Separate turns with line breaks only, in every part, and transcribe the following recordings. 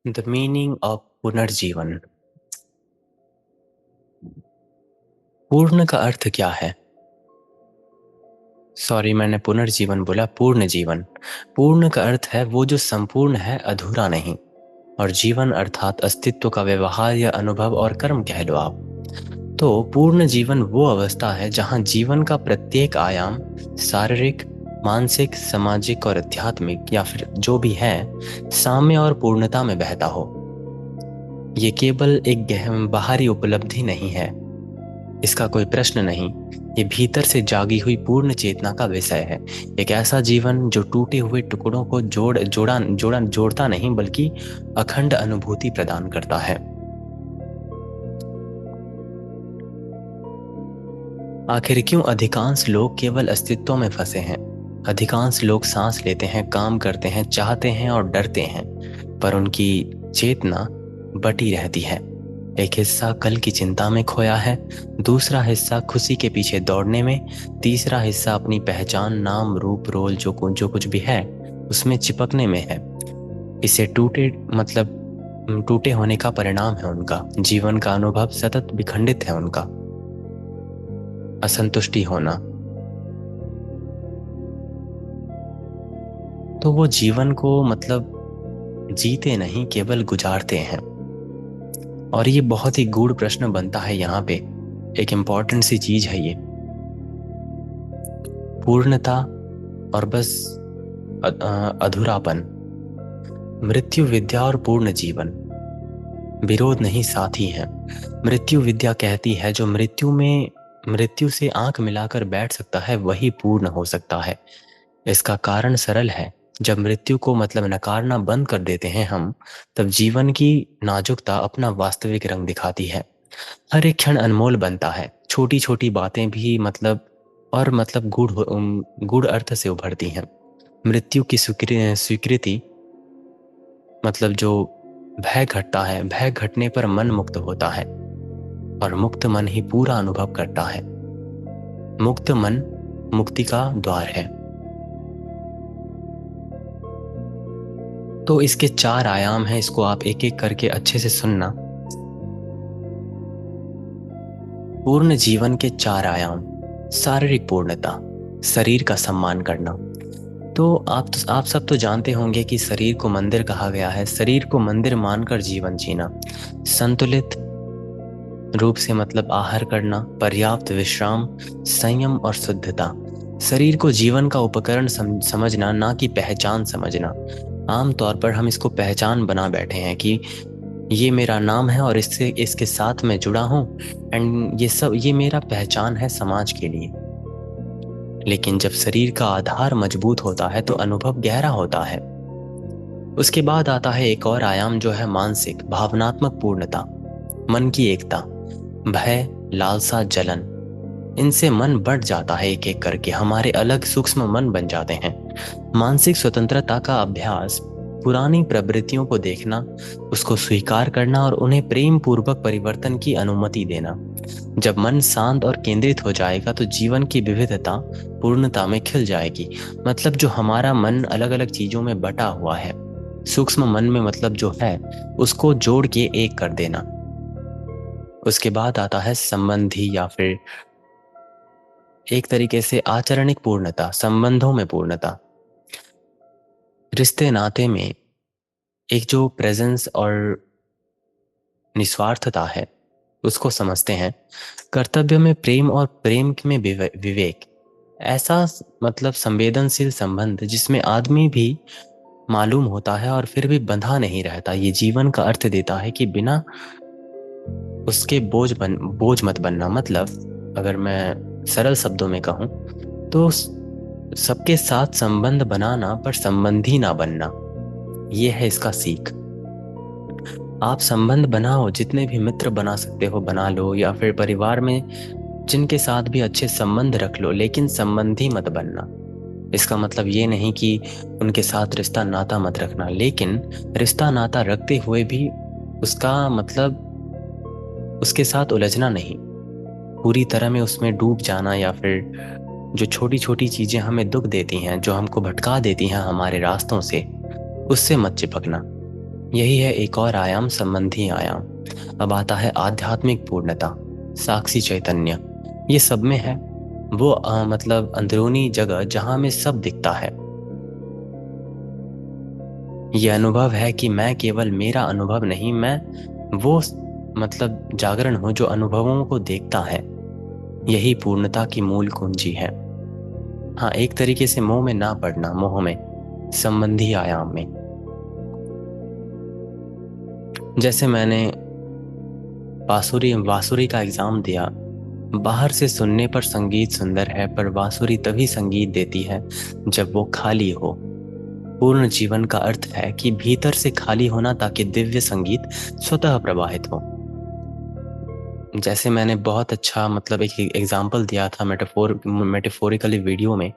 The meaning of पुनर्जीवन। पूर्ण का अर्थ क्या है? सॉरी, मैंने पुनर्जीवन बोला, पूर्ण जीवन। पूर्ण का अर्थ है वो जो संपूर्ण है, अधूरा नहीं। और जीवन अर्थात अस्तित्व का व्यवहार या अनुभव और कर्म कह लो आप। तो पूर्ण जीवन वो अवस्था है जहां जीवन का प्रत्येक आयाम शारीरिक, मानसिक, सामाजिक और आध्यात्मिक या फिर जो भी है, साम्य और पूर्णता में बहता हो। ये केवल एक गहन बाहरी उपलब्धि नहीं है, इसका कोई प्रश्न नहीं। ये भीतर से जागी हुई पूर्ण चेतना का विषय है। एक ऐसा जीवन जो टूटे हुए टुकड़ों को जोड़ता नहीं, बल्कि अखंड अनुभूति प्रदान करता है। आखिर क्यों अधिकांश लोग केवल अस्तित्व में फंसे हैं? अधिकांश लोग सांस लेते हैं, काम करते हैं, चाहते हैं और डरते हैं, पर उनकी चेतना बटी रहती है। एक हिस्सा कल की चिंता में खोया है, दूसरा हिस्सा खुशी के पीछे दौड़ने में, तीसरा हिस्सा अपनी पहचान, नाम, रूप, रोल जो कुछ भी है उसमें चिपकने में है। इसे टूटे होने का परिणाम है उनका जीवन का अनुभव, सतत विखंडित है उनका असंतुष्टि होना। तो वो जीवन को जीते नहीं, केवल गुजारते हैं। और ये बहुत ही गूढ़ प्रश्न बनता है यहाँ पे। एक इम्पॉर्टेंट सी चीज है ये, पूर्णता और बस अधूरापन। मृत्यु विद्या और पूर्ण जीवन विरोध नहीं, साथी हैं। मृत्यु विद्या कहती है जो मृत्यु से आंख मिलाकर बैठ सकता है वही पूर्ण हो सकता है। इसका कारण सरल है। जब मृत्यु को नकारना बंद कर देते हैं हम, तब जीवन की नाजुकता अपना वास्तविक रंग दिखाती है। हर एक क्षण अनमोल बनता है। छोटी छोटी बातें भी गूढ़ अर्थ से उभरती हैं। मृत्यु की स्वीकृति जो भय घटता है, भय घटने पर मन मुक्त होता है, और मुक्त मन ही पूरा अनुभव करता है। मुक्त मन मुक्ति का द्वार है। तो इसके 4 आयाम हैं, इसको आप एक एक करके अच्छे से सुनना। पूर्ण जीवन के 4 आयाम। शारीरिक पूर्णता, शरीर का सम्मान करना। तो आप सब तो जानते होंगे कि शरीर को मंदिर कहा गया है। शरीर को मंदिर मानकर जीवन जीना, संतुलित रूप से आहार करना, पर्याप्त विश्राम, संयम और शुद्धता। शरीर को जीवन का उपकरण समझना, ना कि पहचान समझना। आमतौर पर हम इसको पहचान बना बैठे हैं कि ये मेरा नाम है और इसके साथ मैं जुड़ा हूँ, एंड ये मेरा पहचान है समाज के लिए। लेकिन जब शरीर का आधार मजबूत होता है तो अनुभव गहरा होता है। उसके बाद आता है एक और आयाम जो है मानसिक, भावनात्मक पूर्णता। मन की एकता, भय, लालसा, जलन, इनसे मन बढ़ जाता है। एक एक करके हमारे अलग सूक्ष्म मन बन जाते हैं। मानसिक स्वतंत्रता का अभ्यास, पुरानी प्रवृत्तियों को देखना, उसको स्वीकार करना और उन्हें प्रेम पूर्वक परिवर्तन की अनुमति देना। जब मन शांत और केंद्रित हो जाएगा तो जीवन की विविधता पूर्णता में खिल जाएगी। जो हमारा मन अलग अलग चीजों में बटा हुआ है, सूक्ष्म मन में जो है उसको जोड़ के एक कर देना। उसके बाद आता है संबंधी या फिर एक तरीके से आचरणिक पूर्णता, संबंधों में पूर्णता। रिश्ते नाते में एक जो प्रेजेंस और निस्वार्थता है उसको समझते हैं। कर्तव्य में प्रेम और प्रेम में विवेक, ऐसा संवेदनशील संबंध जिसमें आदमी भी मालूम होता है और फिर भी बंधा नहीं रहता। ये जीवन का अर्थ देता है कि बिना उसके बोझ मत बनना। अगर मैं सरल शब्दों में कहूं तो सबके साथ संबंध बनाना पर संबंधी ना बनना, ये है इसका सीख। आप संबंध बनाओ, जितने भी मित्र बना सकते हो बना लो, या फिर परिवार में जिनके साथ भी अच्छे संबंध रख लो, लेकिन संबंधी मत बनना। इसका ये नहीं कि उनके साथ रिश्ता नाता मत रखना, लेकिन रिश्ता नाता रखते हुए भी उसका उसके साथ उलझना नहीं, पूरी तरह में उसमें डूब जाना, या फिर जो छोटी छोटी चीजें हमें दुख देती हैं, जो हमको भटका देती हैं हमारे रास्तों से, उससे मत चिपकना। यही है एक और आयाम, संबंधी आयाम। अब आता है आध्यात्मिक पूर्णता, साक्षी चैतन्य। ये सब में है वो मतलब अंदरूनी जगह जहां में सब दिखता है। ये अनुभव है कि मैं केवल मेरा अनुभव नहीं, मैं वो मतलब जागरण हूं जो अनुभवों को देखता है। यही पूर्णता की मूल कुंजी है। हाँ, एक तरीके से मोह में ना पड़ना, मोह में, संबंधी आयाम में। जैसे मैंने बांसुरी बांसुरी का एग्जाम दिया। बाहर से सुनने पर संगीत सुंदर है, पर बांसुरी तभी संगीत देती है जब वो खाली हो। पूर्ण जीवन का अर्थ है कि भीतर से खाली होना, ताकि दिव्य संगीत स्वतः प्रवाहित हो। जैसे मैंने बहुत अच्छा मतलब एक एग्जाम्पल दिया था मेटाफोरिकली वीडियो में,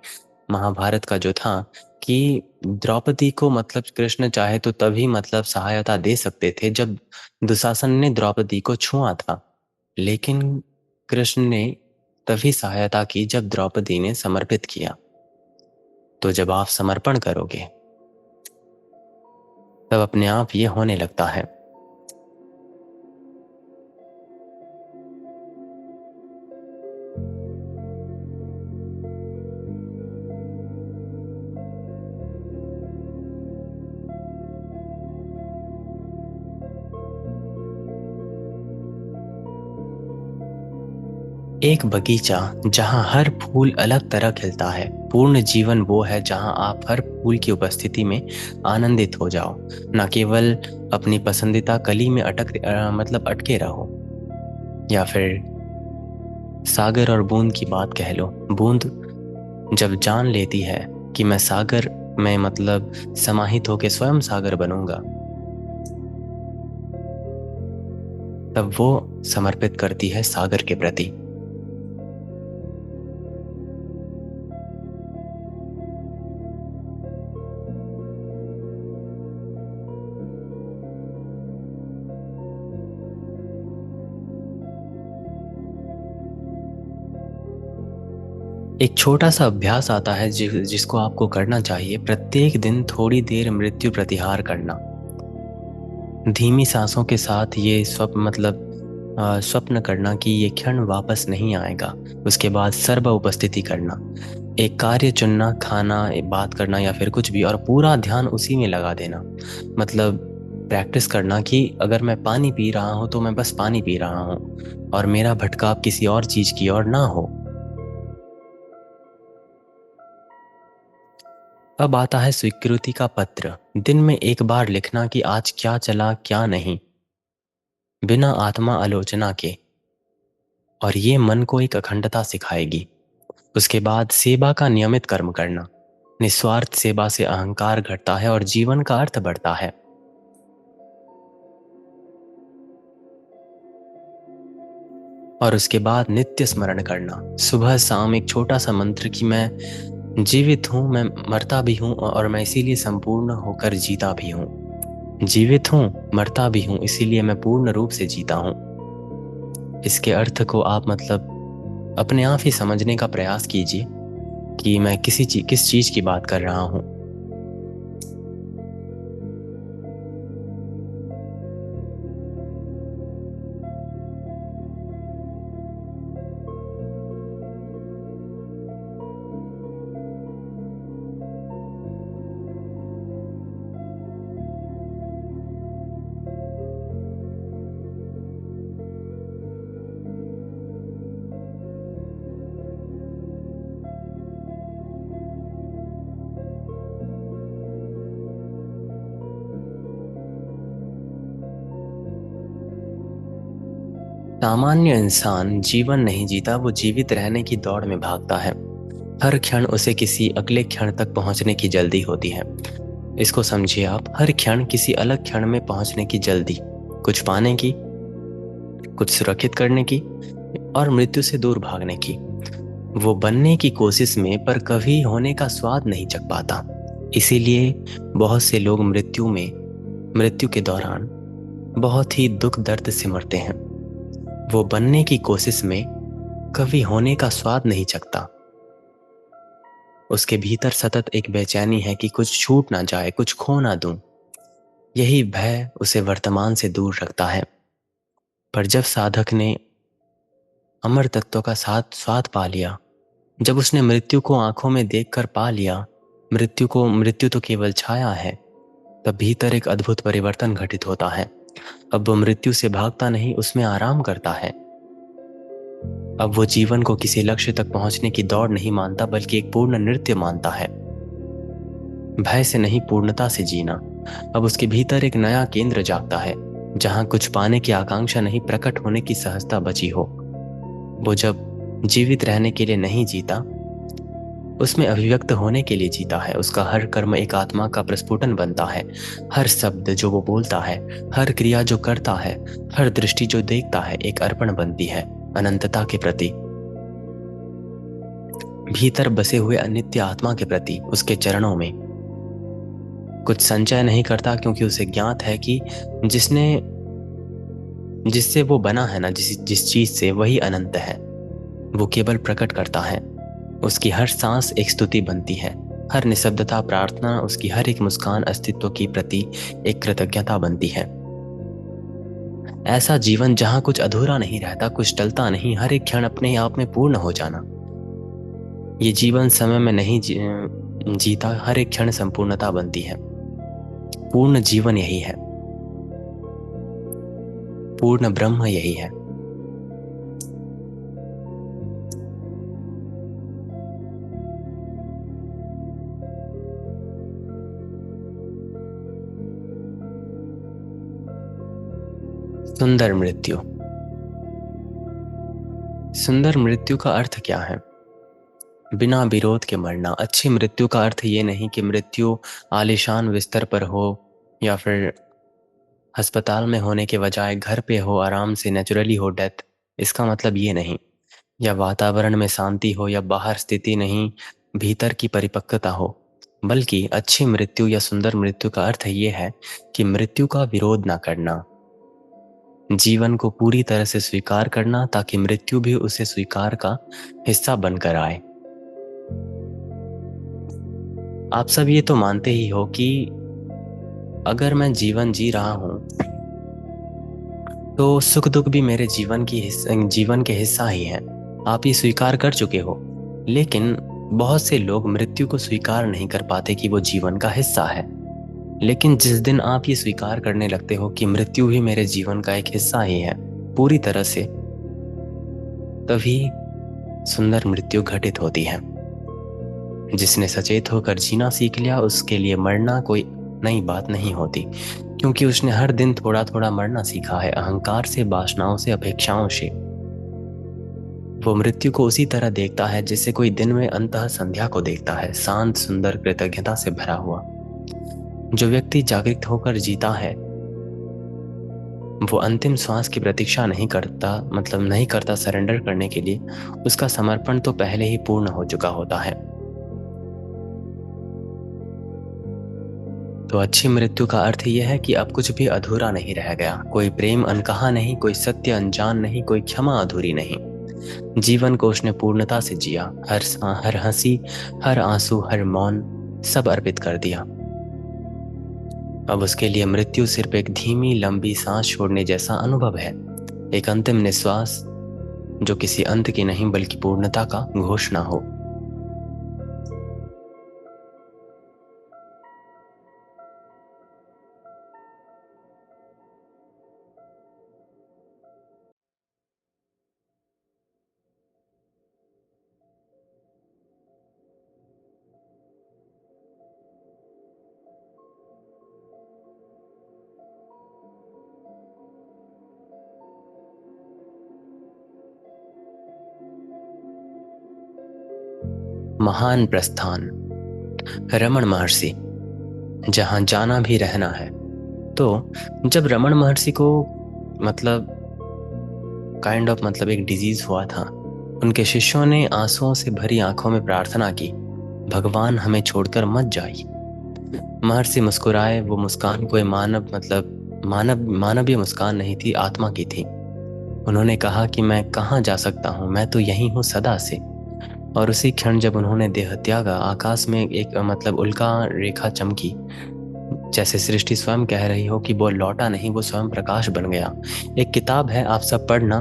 महाभारत का जो था, कि द्रौपदी को मतलब कृष्ण चाहे तो तभी मतलब सहायता दे सकते थे जब दुशासन ने द्रौपदी को छुआ था। लेकिन कृष्ण ने तभी सहायता की जब द्रौपदी ने समर्पित किया। तो जब आप समर्पण करोगे तब अपने आप ये होने लगता है। एक बगीचा जहां हर फूल अलग तरह खिलता है। पूर्ण जीवन वो है जहां आप हर फूल की उपस्थिति में आनंदित हो जाओ, न केवल अपनी पसंदीदा कली में मतलब अटके रहो। या फिर सागर और बूंद की बात कह लो। बूंद जब जान लेती है कि मैं सागर में मतलब समाहित होकर स्वयं सागर बनूंगा, तब वो समर्पित करती है सागर के प्रति। एक छोटा सा अभ्यास आता है जिसको आपको करना चाहिए। प्रत्येक दिन थोड़ी देर मृत्यु प्रतिहार करना। धीमी सांसों के साथ ये स्वप्न करना कि ये क्षण वापस नहीं आएगा। उसके बाद सर्व उपस्थिति करना, एक कार्य चुनना, खाना, एक बात करना या फिर कुछ भी, और पूरा ध्यान उसी में लगा देना। मतलब प्रैक्टिस करना कि अगर मैं पानी पी रहा हूँ तो मैं बस पानी पी रहा हूँ और मेरा भटकाव किसी और चीज की ओर ना हो। अब आता है स्वीकृति का पत्र। दिन में एक बार लिखना कि आज क्या चला क्या नहीं, बिना आत्मा आलोचना के। और ये मन को एक अखंडता सिखाएगी। उसके बाद सेवा का नियमित कर्म करना। निस्वार्थ सेवा से अहंकार घटता है और जीवन का अर्थ बढ़ता है। और उसके बाद नित्य स्मरण करना, सुबह शाम एक छोटा सा मंत्र कि मैं जीवित हूं, मैं मरता भी हूं और मैं इसीलिए संपूर्ण होकर जीता भी हूं। जीवित हूं, मरता भी हूं, इसीलिए मैं पूर्ण रूप से जीता हूं। इसके अर्थ को आप मतलब अपने आप ही समझने का प्रयास कीजिए कि मैं किस चीज की बात कर रहा हूं। सामान्य इंसान जीवन नहीं जीता, वो जीवित रहने की दौड़ में भागता है। हर क्षण उसे किसी अगले क्षण तक पहुंचने की जल्दी होती है। इसको समझिए आप, हर क्षण किसी अलग क्षण में पहुंचने की जल्दी, कुछ पाने की, कुछ सुरक्षित करने की और मृत्यु से दूर भागने की। वो बनने की कोशिश में पर कभी होने का स्वाद नहीं चख पाता। इसीलिए बहुत से लोग मृत्यु के दौरान बहुत ही दुख दर्द से मरते हैं। वो बनने की कोशिश में कभी होने का स्वाद नहीं चखता। उसके भीतर सतत एक बेचैनी है कि कुछ छूट ना जाए, कुछ खो ना दूं। यही भय उसे वर्तमान से दूर रखता है। पर जब साधक ने अमर तत्व का साथ स्वाद पा लिया, जब उसने मृत्यु को आंखों में देखकर पा लिया, मृत्यु तो केवल छाया है, तब भीतर एक अद्भुत परिवर्तन घटित होता है। अब वो मृत्यु से भागता नहीं, उसमें आराम करता है। अब वो जीवन को किसी लक्ष्य तक पहुंचने की दौड़ नहीं मानता, बल्कि एक पूर्ण नृत्य मानता है। भय से नहीं, पूर्णता से जीना। अब उसके भीतर एक नया केंद्र जागता है, जहां कुछ पाने की आकांक्षा नहीं, प्रकट होने की सहजता बची हो। वो जब जीवित रहने के लिए नहीं जीता, उसमें अभिव्यक्त होने के लिए जीता है। उसका हर कर्म एक आत्मा का प्रस्फुटन बनता है। हर शब्द जो वो बोलता है, हर क्रिया जो करता है, हर दृष्टि जो देखता है, एक अर्पण बनती है अनंतता के प्रति, भीतर बसे हुए अनित्य आत्मा के प्रति, उसके चरणों में। कुछ संचय नहीं करता, क्योंकि उसे ज्ञात है कि जिससे वो बना है ना, जिस चीज से, वही अनंत है। वो केवल प्रकट करता है। उसकी हर सांस एक स्तुति बनती है, हर निशब्दता प्रार्थना, उसकी हर एक मुस्कान अस्तित्व की प्रति एक कृतज्ञता बनती है। ऐसा जीवन जहां कुछ अधूरा नहीं रहता, कुछ टलता नहीं, हर एक क्षण अपने आप में पूर्ण हो जाना। ये जीवन समय में नहीं जीता, हर एक क्षण संपूर्णता बनती है। पूर्ण जीवन यही है, पूर्ण ब्रह्म यही है। सुंदर मृत्यु। सुंदर मृत्यु का अर्थ क्या है? बिना विरोध के मरना। अच्छी मृत्यु का अर्थ ये नहीं कि मृत्यु आलीशान बिस्तर पर हो, या फिर अस्पताल में होने के बजाय घर पे हो, आराम से नेचुरली हो डेथ। इसका मतलब ये नहीं। या वातावरण में शांति हो, या बाहर स्थिति नहीं, भीतर की परिपक्वता हो। बल्कि अच्छी मृत्यु या सुंदर मृत्यु का अर्थ ये है कि मृत्यु का विरोध ना करना, जीवन को पूरी तरह से स्वीकार करना, ताकि मृत्यु भी उसे स्वीकार का हिस्सा बनकर आए। आप सब ये तो मानते ही हो कि अगर मैं जीवन जी रहा हूं, तो सुख दुख भी मेरे जीवन के हिस्सा ही हैं। आप ये स्वीकार कर चुके हो। लेकिन बहुत से लोग मृत्यु को स्वीकार नहीं कर पाते कि वो जीवन का हिस्सा है। लेकिन जिस दिन आप ये स्वीकार करने लगते हो कि मृत्यु भी मेरे जीवन का एक हिस्सा ही है पूरी तरह से, तभी सुंदर मृत्यु घटित होती है। जिसने सचेत होकर जीना सीख लिया, उसके लिए मरना कोई नई बात नहीं होती, क्योंकि उसने हर दिन थोड़ा थोड़ा मरना सीखा है, अहंकार से, वासनाओं से, अपेक्षाओं से। वो मृत्यु को उसी तरह देखता है जैसे कोई दिन में अंतः संध्या को देखता है, शांत, सुंदर, कृतज्ञता से भरा हुआ। जो व्यक्ति जागृत होकर जीता है, वो अंतिम श्वास की प्रतीक्षा नहीं करता सरेंडर करने के लिए। उसका समर्पण तो पहले ही पूर्ण हो चुका होता है। तो अच्छी मृत्यु का अर्थ यह है कि अब कुछ भी अधूरा नहीं रह गया। कोई प्रेम अनकहा नहीं, कोई सत्य अनजान नहीं, कोई क्षमा अधूरी नहीं। जीवन को उसने पूर्णता से जिया। हर हंसी, हर आंसू, हर मौन, सब अर्पित कर दिया। अब उसके लिए मृत्यु सिर्फ एक धीमी लंबी सांस छोड़ने जैसा अनुभव है, एक अंतिम निश्वास जो किसी अंत की नहीं बल्कि पूर्णता का घोषणा हो। महान प्रस्थान। रमण महर्षि। जहां जाना भी रहना है। तो जब रमण महर्षि को एक डिजीज हुआ था, उनके शिष्यों ने आंसुओं से भरी आंखों में प्रार्थना की, भगवान हमें छोड़कर मत जाइए। महर्षि मुस्कुराए। वो मुस्कान कोई मानवीय मुस्कान नहीं थी, आत्मा की थी। उन्होंने कहा कि मैं कहाँ जा सकता हूँ, मैं तो यही हूँ सदा से। और उसी क्षण जब उन्होंने देह त्यागा, आकाश में एक उल्का रेखा चमकी, जैसे सृष्टि स्वयं कह रही हो कि वो लौटा नहीं, वो स्वयं प्रकाश बन गया। एक किताब है, आप सब पढ़ना,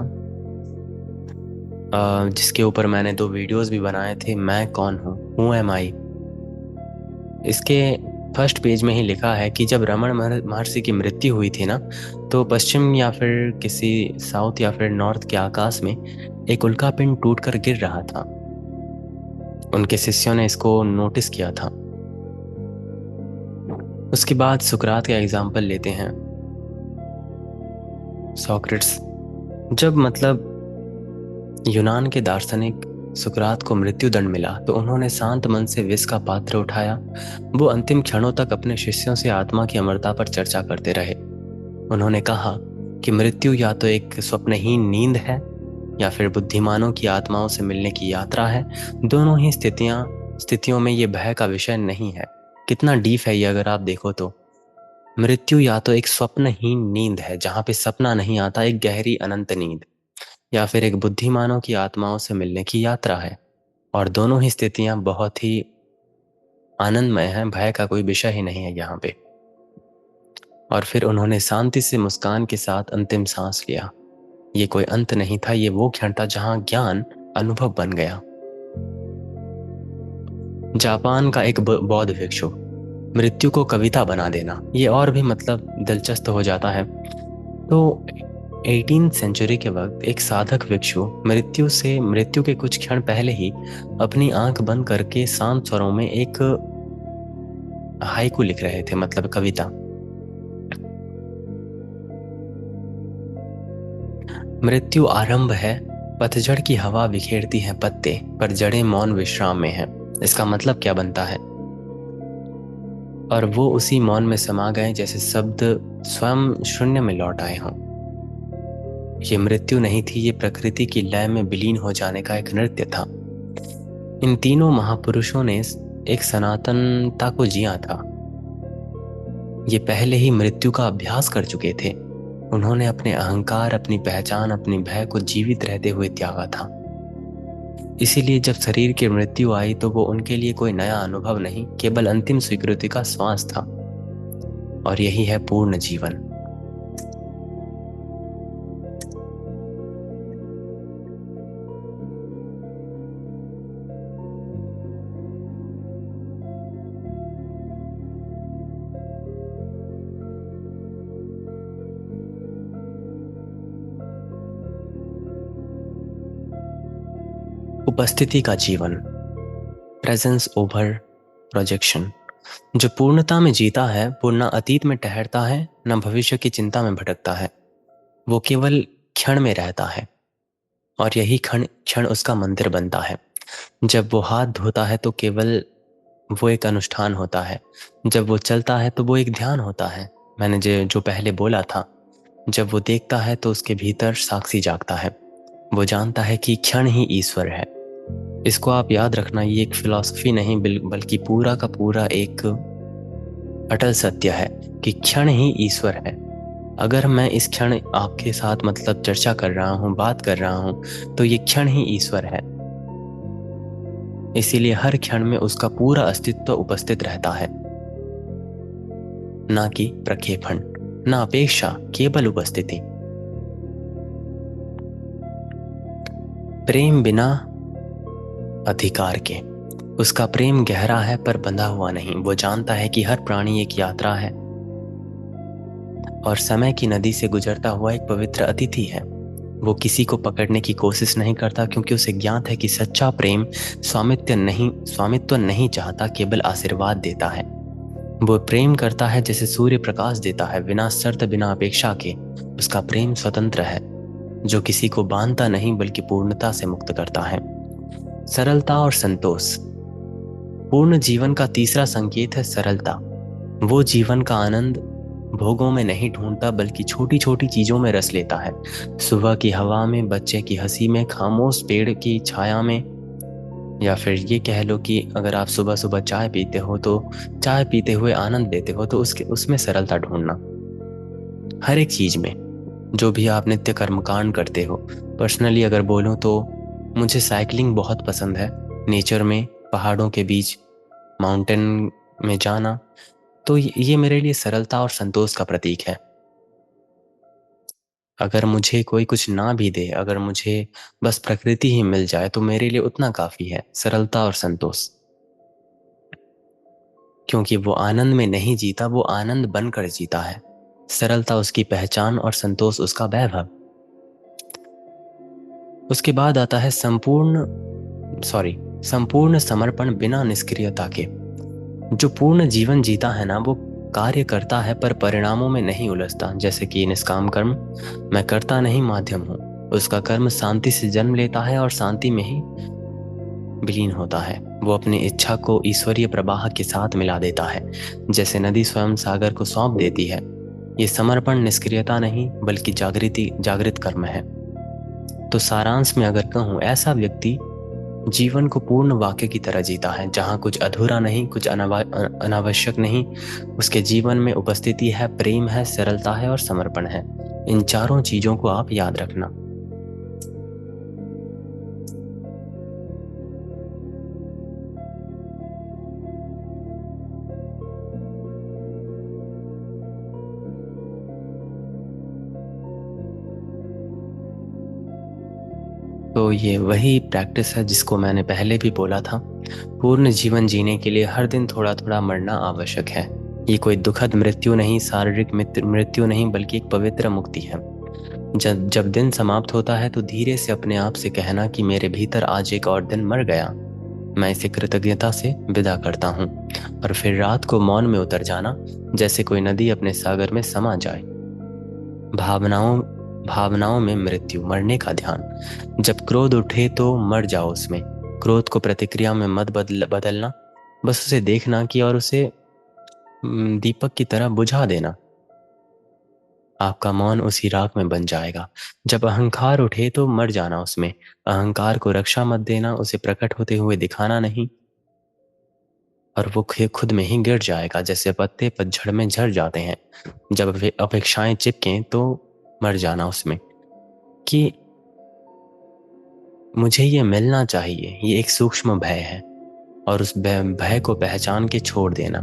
जिसके ऊपर मैंने 2 वीडियोस भी बनाए थे, मैं कौन हूँ, हु एम आई। इसके फर्स्ट पेज में ही लिखा है कि जब रमन महर्षि की मृत्यु हुई थी ना, तो पश्चिम या फिर किसी साउथ या फिर नॉर्थ के आकाश में एक उल्का पिंड टूटकर गिर रहा था। उनके शिष्यों ने इसको नोटिस किया था। उसके बाद सुकरात का एग्जाम्पल लेते हैं। सॉक्रेट्स, जब मतलब यूनान के दार्शनिक सुकरात को मृत्युदंड मिला तो उन्होंने शांत मन से विष का पात्र उठाया। वो अंतिम क्षणों तक अपने शिष्यों से आत्मा की अमरता पर चर्चा करते रहे। उन्होंने कहा कि मृत्यु या तो एक स्वप्नहीन नींद है या फिर बुद्धिमानों की आत्माओं से मिलने की यात्रा है। दोनों ही स्थितियों में ये भय का विषय नहीं है। कितना डीप है ये अगर आप देखो तो। मृत्यु या तो एक स्वप्नहीन नींद है जहाँ पे सपना नहीं आता, एक गहरी अनंत नींद, या फिर एक बुद्धिमानों की आत्माओं से मिलने की यात्रा है। और दोनों ही स्थितियां बहुत ही आनंदमय हैं, भय का कोई विषय ही नहीं है यहाँ पे। और फिर उन्होंने शांति से मुस्कान के साथ अंतिम सांस लिया। ये कोई अंत नहीं था, ये वो क्षण था जहां ज्ञान अनुभव बन गया। जापान का एक बौद्ध भिक्षु, मृत्यु को कविता बना देना, ये और भी मतलब दिलचस्प हो जाता है। तो 18वीं सेंचुरी के वक्त एक साधक भिक्षु मृत्यु के कुछ क्षण पहले ही अपनी आंख बंद करके शांत स्वरों में एक हाइकू लिख रहे थे, मतलब कविता। मृत्यु आरंभ है, पतझड़ की हवा बिखेरती है पत्ते, पर जड़ें मौन विश्राम में हैं। इसका मतलब क्या बनता है? और वो उसी मौन में समा गए जैसे शब्द स्वयं शून्य में लौट आए हों। ये मृत्यु नहीं थी, ये प्रकृति की लय में विलीन हो जाने का एक नृत्य था। इन तीनों महापुरुषों ने एक सनातनता को जिया था। ये पहले ही मृत्यु का अभ्यास कर चुके थे। उन्होंने अपने अहंकार, अपनी पहचान, अपनी भय को जीवित रहते हुए त्यागा था। इसीलिए जब शरीर की मृत्यु आई तो वो उनके लिए कोई नया अनुभव नहीं, केवल अंतिम स्वीकृति का श्वास था। और यही है पूर्ण जीवन। उपस्थिति का जीवन, प्रेजेंस ओवर प्रोजेक्शन। जो पूर्णता में जीता है वो न अतीत में ठहरता है, न भविष्य की चिंता में भटकता है। वो केवल क्षण में रहता है, और यही क्षण उसका मंदिर बनता है। जब वो हाथ धोता है तो केवल वो एक अनुष्ठान होता है। जब वो चलता है तो वो एक ध्यान होता है। मैंने जो पहले बोला था, जब वो देखता है तो उसके भीतर साक्षी जागता है। वो जानता है कि क्षण ही ईश्वर है। इसको आप याद रखना, ये एक फिलॉसफी नहीं बल्कि पूरा का पूरा एक अटल सत्य है कि क्षण ही ईश्वर है। अगर मैं इस क्षण आपके साथ मतलब चर्चा कर रहा हूँ, बात कर रहा हूँ, तो ये क्षण ही ईश्वर है। इसीलिए हर क्षण में उसका पूरा अस्तित्व उपस्थित रहता है, ना कि प्रक्षेपण, ना अपेक्षा, केवल उपस्थिति। प्रेम बिना अधिकार के। उसका प्रेम गहरा है पर बंधा हुआ नहीं। वो जानता है कि हर प्राणी एक यात्रा है और समय की नदी से गुजरता हुआ एक पवित्र अतिथि है। वो किसी को पकड़ने की कोशिश नहीं करता, क्योंकि उसे ज्ञात है कि सच्चा प्रेम स्वामित्व नहीं चाहता, केवल आशीर्वाद देता है। वो प्रेम करता है जैसे सूर्य प्रकाश देता है, बिना शर्त, बिना अपेक्षा के। उसका प्रेम स्वतंत्र है, जो किसी को बांधता नहीं बल्कि पूर्णता से मुक्त करता है। सरलता और संतोष। पूर्ण जीवन का तीसरा संकेत है सरलता। वो जीवन का आनंद भोगों में नहीं ढूंढता बल्कि छोटी छोटी चीजों में रस लेता है। सुबह की हवा में, बच्चे की हंसी में, खामोश पेड़ की छाया में, या फिर ये कह लो कि अगर आप सुबह सुबह चाय पीते हो तो चाय पीते हुए आनंद लेते हो, तो उसमें सरलता ढूंढना। हर एक चीज में, जो भी आप नित्य कर्मकांड करते हो। पर्सनली अगर बोलूं तो मुझे साइकिलिंग बहुत पसंद है। नेचर में, पहाड़ों के बीच, माउंटेन में जाना, तो ये मेरे लिए सरलता और संतोष का प्रतीक है। अगर मुझे कोई कुछ ना भी दे, अगर मुझे बस प्रकृति ही मिल जाए तो मेरे लिए उतना काफ़ी है, सरलता और संतोष। क्योंकि वो आनंद में नहीं जीता, वो आनंद बनकर जीता है। सरलता उसकी पहचान और संतोष उसका वैभव। उसके बाद आता है संपूर्ण समर्पण बिना निष्क्रियता के। जो पूर्ण जीवन जीता है ना, वो कार्य करता है पर परिणामों में नहीं उलझता। जैसे कि निष्काम कर्म, मैं करता नहीं माध्यम हूँ। उसका कर्म शांति से जन्म लेता है और शांति में ही विलीन होता है। वो अपनी इच्छा को ईश्वरीय प्रवाह के साथ मिला देता है, जैसे नदी स्वयं सागर को सौंप देती है। ये समर्पण निष्क्रियता नहीं बल्कि जागृत कर्म है। तो सारांश में अगर कहूँ, ऐसा व्यक्ति जीवन को पूर्ण वाक्य की तरह जीता है, जहाँ कुछ अधूरा नहीं, कुछ अनावश्यक नहीं। उसके जीवन में उपस्थिति है, प्रेम है, सरलता है और समर्पण है। इन चारों चीजों को आप याद रखना। तो ये वही प्रैक्टिस है जिसको मैंने पहले भी बोला था। पूर्ण जीवन जीने के लिए हर दिन थोड़ा थोड़ा मरना आवश्यक है। ये कोई दुखद मृत्यु नहीं, शारीरिक मृत्यु नहीं, बल्कि एक पवित्र मुक्ति है। जब जब दिन समाप्त होता है तो धीरे से अपने आप से कहना कि मेरे भीतर आज एक और दिन मर गया, मैं इसे कृतज्ञता से विदा करता हूँ। और फिर रात को मौन में उतर जाना, जैसे कोई नदी अपने सागर में समा जाए। भावनाओं भावनाओं में मृत्यु, मरने का ध्यान। जब क्रोध उठे तो मर जाओ उसमें। क्रोध को प्रतिक्रिया में मत बदलना, बस उसे देखना कि और उसे दीपक की तरह बुझा देना। आपका मौन उसी राख में बन जाएगा। जब अहंकार उठे तो मर जाना उसमें। अहंकार को रक्षा मत देना, उसे प्रकट होते हुए दिखाना नहीं, और वो खुद में ही गिर जाएगा, जैसे पत्ते पतझड़ में झड़ जाते हैं। जब वे अपेक्षाएं चिपकें तो मर जाना उसमें, कि मुझे ये मिलना चाहिए। ये एक सूक्ष्म भय है, और उस भय को पहचान के छोड़ देना।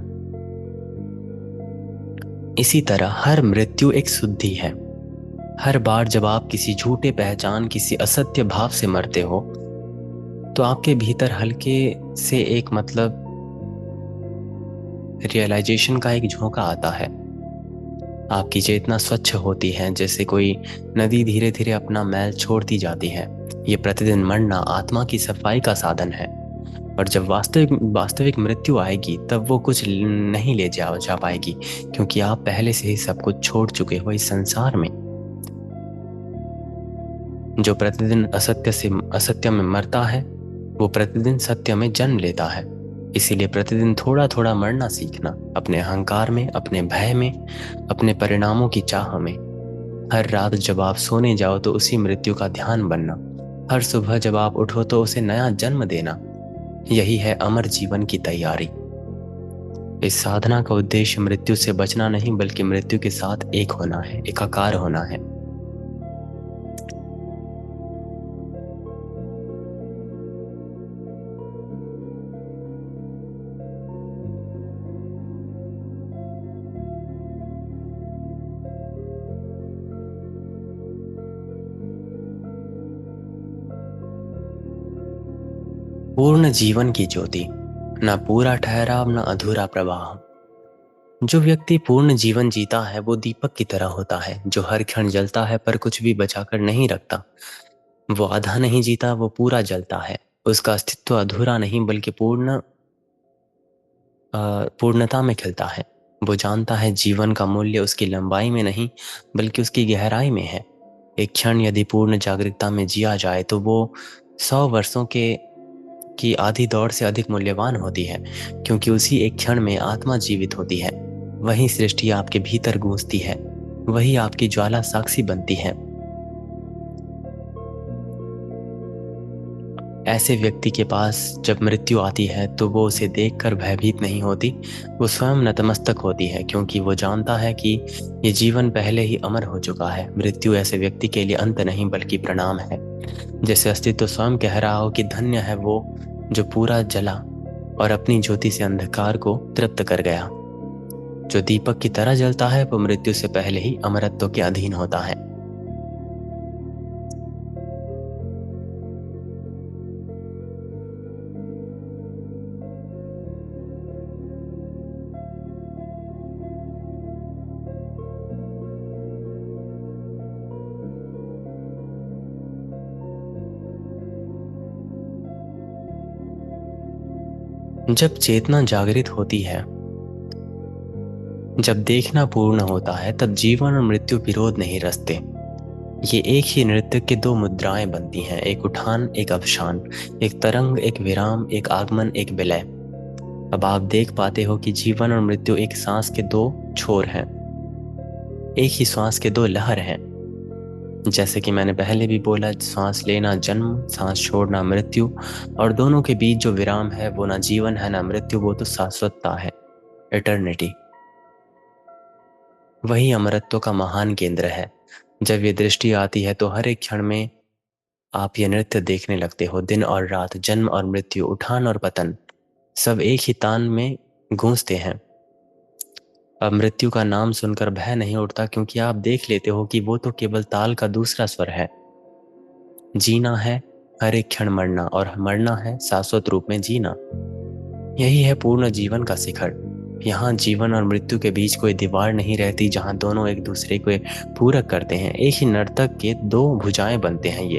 इसी तरह हर मृत्यु एक शुद्धि है। हर बार जब आप किसी झूठे पहचान, किसी असत्य भाव से मरते हो, तो आपके भीतर हल्के से एक रियलाइजेशन का एक झोंका आता है। आपकी चेतना स्वच्छ होती है, जैसे कोई नदी धीरे धीरे अपना मैल छोड़ती जाती है। ये प्रतिदिन मरना आत्मा की सफाई का साधन है। और जब वास्तविक मृत्यु आएगी, तब वो कुछ नहीं ले जा पाएगी, क्योंकि आप पहले से ही सब कुछ छोड़ चुके हो इस संसार में। जो प्रतिदिन असत्य में मरता है, वो प्रतिदिन सत्य में जन्म लेता है। इसीलिए प्रतिदिन थोड़ा थोड़ा मरना सीखना, अपने अहंकार में, अपने भय में, अपने परिणामों की चाह में। हर रात जब आप सोने जाओ तो उसी मृत्यु का ध्यान बनना। हर सुबह जब आप उठो तो उसे नया जन्म देना। यही है अमर जीवन की तैयारी। इस साधना का उद्देश्य मृत्यु से बचना नहीं, बल्कि मृत्यु के साथ एक होना है, एकाकार होना है। पूर्ण जीवन की ज्योति, न पूरा ठहराव न अधूरा प्रवाह। जो व्यक्ति पूर्ण जीवन जीता है वो दीपक की तरह होता है, जो हर क्षण जलता है पर कुछ भी बचाकर नहीं रखता। वो आधा नहीं जीता, वो पूरा जलता है। उसका अस्तित्व अधूरा नहीं बल्कि पूर्णता में खिलता है। वो जानता है जीवन का मूल्य उसकी लंबाई में नहीं बल्कि उसकी गहराई में है। एक क्षण यदि पूर्ण जागरूकता में जिया जाए तो वो 100 वर्षों की आधी दौड़ से अधिक मूल्यवान होती है, क्योंकि उसी एक क्षण में आत्मा जीवित होती है। वही सृष्टि आपके भीतर गूंजती है, वही आपकी ज्वाला साक्षी बनती है। ऐसे व्यक्ति के पास जब मृत्यु आती है तो वो उसे देखकर भयभीत नहीं होती, वो स्वयं नतमस्तक होती है, क्योंकि वो जानता है कि ये जीवन पहले ही अमर हो चुका है। मृत्यु ऐसे व्यक्ति के लिए अंत नहीं बल्कि प्रणाम है। जैसे अस्तित्व स्वयं कह रहा हो कि धन्य है वो जो पूरा जला और अपनी ज्योति से अंधकार को तृप्त कर गया। जो दीपक की तरह जलता है वो मृत्यु से पहले ही अमरत्व के अधीन होता है। जब चेतना जागृत होती है, जब देखना पूर्ण होता है, तब जीवन और मृत्यु विरोध नहीं रचते। ये एक ही नृत्य के दो मुद्राएं बनती हैं, एक उठान एक अवसान, एक तरंग एक विराम, एक आगमन एक विलय। अब आप देख पाते हो कि जीवन और मृत्यु एक सांस के दो छोर हैं, एक ही श्वास के दो लहर हैं। जैसे कि मैंने पहले भी बोला, सांस लेना जन्म, सांस छोड़ना मृत्यु, और दोनों के बीच जो विराम है वो ना जीवन है ना मृत्यु, वो तो शाश्वतता है, इटर्निटी। वही अमरत्व का महान केंद्र है। जब ये दृष्टि आती है तो हर एक क्षण में आप ये नृत्य देखने लगते हो। दिन और रात, जन्म और मृत्यु, उठान और पतन, सब एक ही तान में गूंजते हैं। अब मृत्यु का नाम सुनकर भय नहीं उठता, क्योंकि आप देख लेते हो कि वो तो केवल ताल का दूसरा स्वर है। जीना है हर एक क्षण मरना, और मरना है शाश्वत रूप में जीना। यही है पूर्ण जीवन का शिखर। यहाँ जीवन और मृत्यु के बीच कोई दीवार नहीं रहती, जहाँ दोनों एक दूसरे को पूरक करते हैं। एक ही नर्तक के दो भुजाएं बनते हैं ये।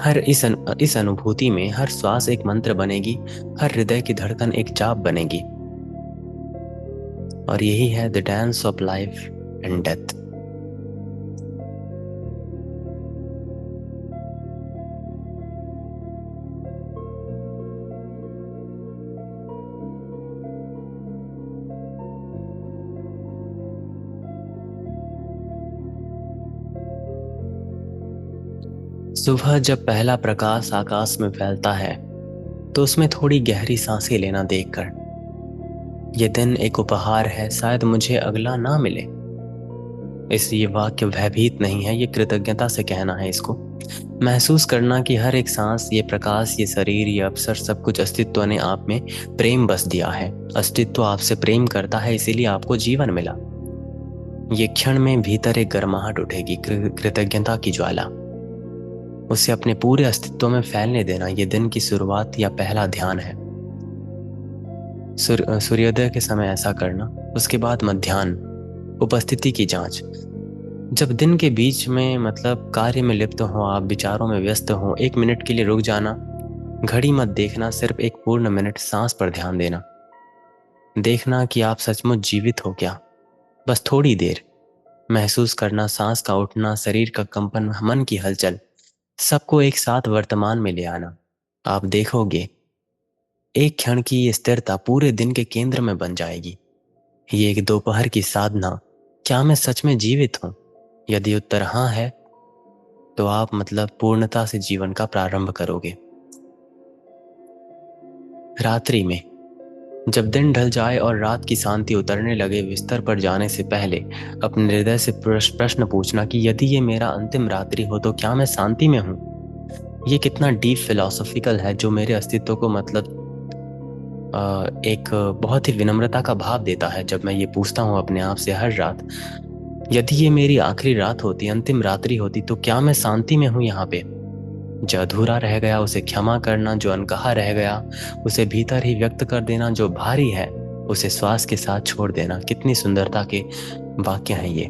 हर इस अनुभूति में हर श्वास एक मंत्र बनेगी, हर हृदय की धड़कन एक जाप बनेगी। और यही है the dance of life and death. सुबह जब पहला प्रकाश आकाश में फैलता है तो उसमें थोड़ी गहरी सांसें लेना देखकर, यह दिन एक उपहार है, शायद मुझे अगला ना मिले। ये वाक्य भयभीत नहीं है, ये कृतज्ञता से कहना है इसको। महसूस करना कि हर एक सांस, ये प्रकाश, ये शरीर, ये अवसर, सब कुछ अस्तित्व ने आप में प्रेम बस दिया है। अस्तित्व आपसे प्रेम करता है, इसीलिए आपको जीवन मिला। ये क्षण में भीतर एक गर्माहट उठेगी, कृतज्ञता की ज्वाला। उसे अपने पूरे अस्तित्व में फैलने देना, ये दिन की शुरुआत या पहला ध्यान है। सूर्योदय के समय ऐसा करना। उसके बाद मध्याह्न, उपस्थिति की जांच। जब दिन के बीच में मतलब कार्य में लिप्त हो, आप विचारों में व्यस्त हो, 1 मिनट के लिए रुक जाना। घड़ी मत देखना, सिर्फ एक पूर्ण मिनट सांस पर ध्यान देना। देखना कि आप सचमुच जीवित हो क्या। बस थोड़ी देर महसूस करना, सांस का उठना, शरीर का कंपन, मन की हलचल, सबको एक साथ वर्तमान में ले आना। आप देखोगे एक क्षण की ये स्थिरता पूरे दिन के केंद्र में बन जाएगी। ये एक दोपहर की साधना, क्या मैं सच में जीवित हूं? यदि उत्तर हाँ है तो आप मतलब पूर्णता से जीवन का प्रारंभ करोगे। रात्रि में जब दिन ढल जाए और रात की शांति उतरने लगे, बिस्तर पर जाने से पहले अपने हृदय से प्रश्न पूछना कि यदि ये मेरा अंतिम रात्रि हो तो क्या मैं शांति में हूं? ये कितना डीप फिलोसॉफिकल है, जो मेरे अस्तित्व को मतलब एक बहुत ही विनम्रता का भाव देता है। जब मैं ये पूछता हूँ अपने आप से हर रात, यदि ये मेरी आखिरी रात होती, अंतिम रात्रि होती, तो क्या मैं शांति में हूँ यहाँ पे? जो अधूरा रह गया उसे क्षमा करना, जो अनकहा रह गया उसे भीतर ही व्यक्त कर देना, जो भारी है उसे श्वास के साथ छोड़ देना। कितनी सुंदरता के वाक्य हैं ये।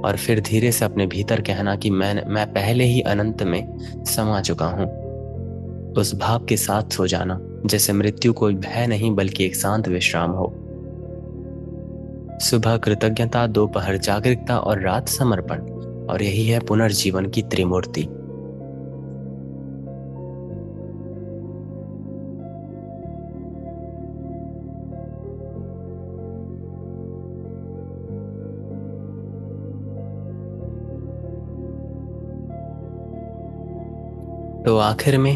और फिर धीरे से अपने भीतर कहना कि मैं पहले ही अनंत में समा चुका हूँ। उस भाव के साथ सो जाना जैसे मृत्यु कोई भय नहीं बल्कि एक शांत विश्राम हो। सुबह कृतज्ञता, दोपहर जागरूकता और रात समर्पण, और यही है पुनर्जीवन की त्रिमूर्ति। तो आखिर में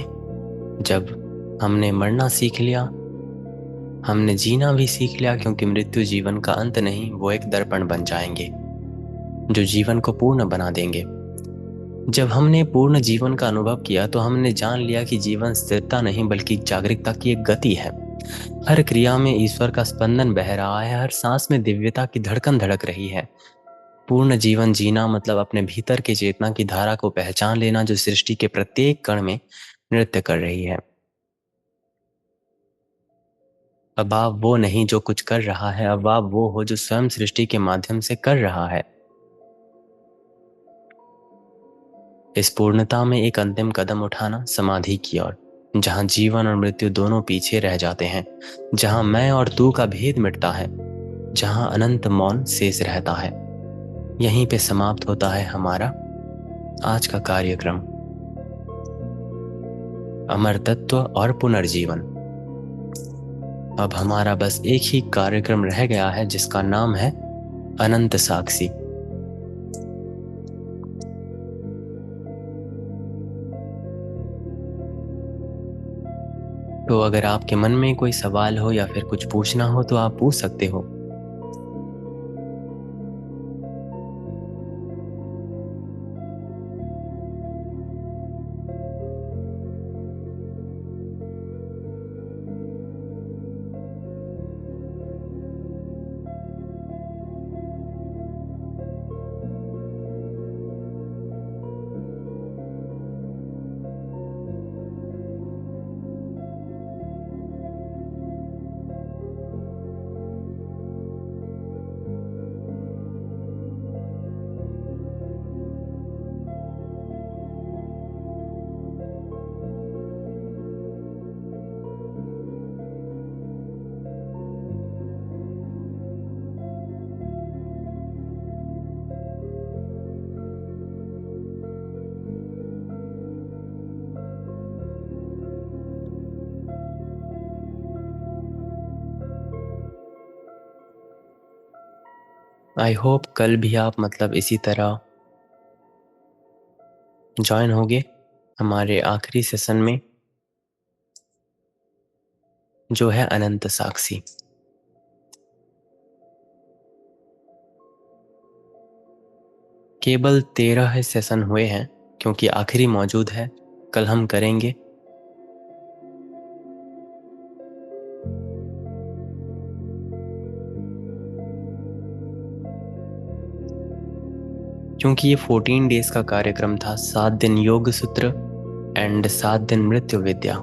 जब हमने मरना सीख लिया, हमने जीना भी सीख लिया, क्योंकि मृत्यु जीवन का अंत नहीं, वो एक दर्पण बन जाएंगे जो जीवन को पूर्ण बना देंगे। जब हमने पूर्ण जीवन का अनुभव किया तो हमने जान लिया कि जीवन स्थिरता नहीं बल्कि जागरूकता की एक गति है। हर क्रिया में ईश्वर का स्पंदन बह रहा है, हर सांस में दिव्यता की धड़कन धड़क रही है। पूर्ण जीवन जीना मतलब अपने भीतर की चेतना की धारा को पहचान लेना, जो सृष्टि के प्रत्येक कण में नृत्य कर रही है। अब आप वो नहीं जो कुछ कर रहा है, अब आप वो हो जो स्वयं सृष्टि के माध्यम से कर रहा है। इस पूर्णता में एक अंतिम कदम उठाना, समाधि की ओर, जहां जीवन और मृत्यु दोनों पीछे रह जाते हैं, जहां मैं और तू का भेद मिटता है, जहां अनंत मौन शेष रहता है। यहीं पे समाप्त होता है हमारा आज का कार्यक्रम, अमर तत्व और पुनर्जीवन। अब हमारा बस एक ही कार्यक्रम रह गया है, जिसका नाम है अनंत साक्षी। तो अगर आपके मन में कोई सवाल हो या फिर कुछ पूछना हो तो आप पूछ सकते हो। आई होप कल भी आप मतलब इसी तरह ज्वाइन होगे हमारे आखिरी सेशन में, जो है अनंत साक्षी। केवल 13 सेशन हुए हैं, क्योंकि आखिरी मौजूद है, कल हम करेंगे। क्योंकि ये 14 डेज का कार्यक्रम था, 7 दिन योग सूत्र एंड 7 दिन मृत्यु विद्या।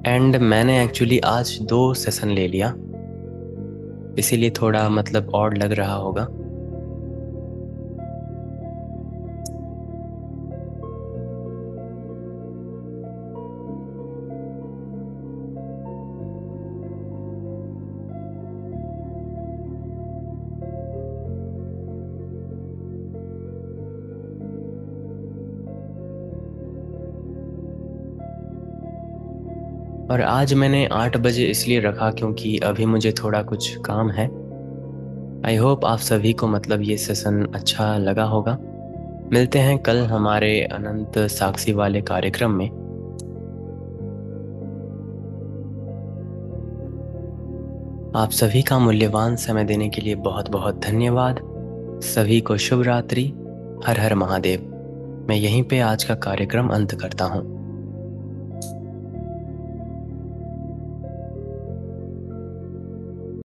एंड मैंने एक्चुअली आज 2 सेशन ले लिया, इसीलिए थोड़ा मतलब ऑड लग रहा होगा। और आज मैंने 8 बजे इसलिए रखा क्योंकि अभी मुझे थोड़ा कुछ काम है। आई होप आप सभी को मतलब ये सेशन अच्छा लगा होगा। मिलते हैं कल हमारे अनंत साक्षी वाले कार्यक्रम में। आप सभी का मूल्यवान समय देने के लिए बहुत बहुत धन्यवाद। सभी को शुभ रात्रि। हर हर महादेव। मैं यहीं पे आज का कार्यक्रम अंत करता हूँ।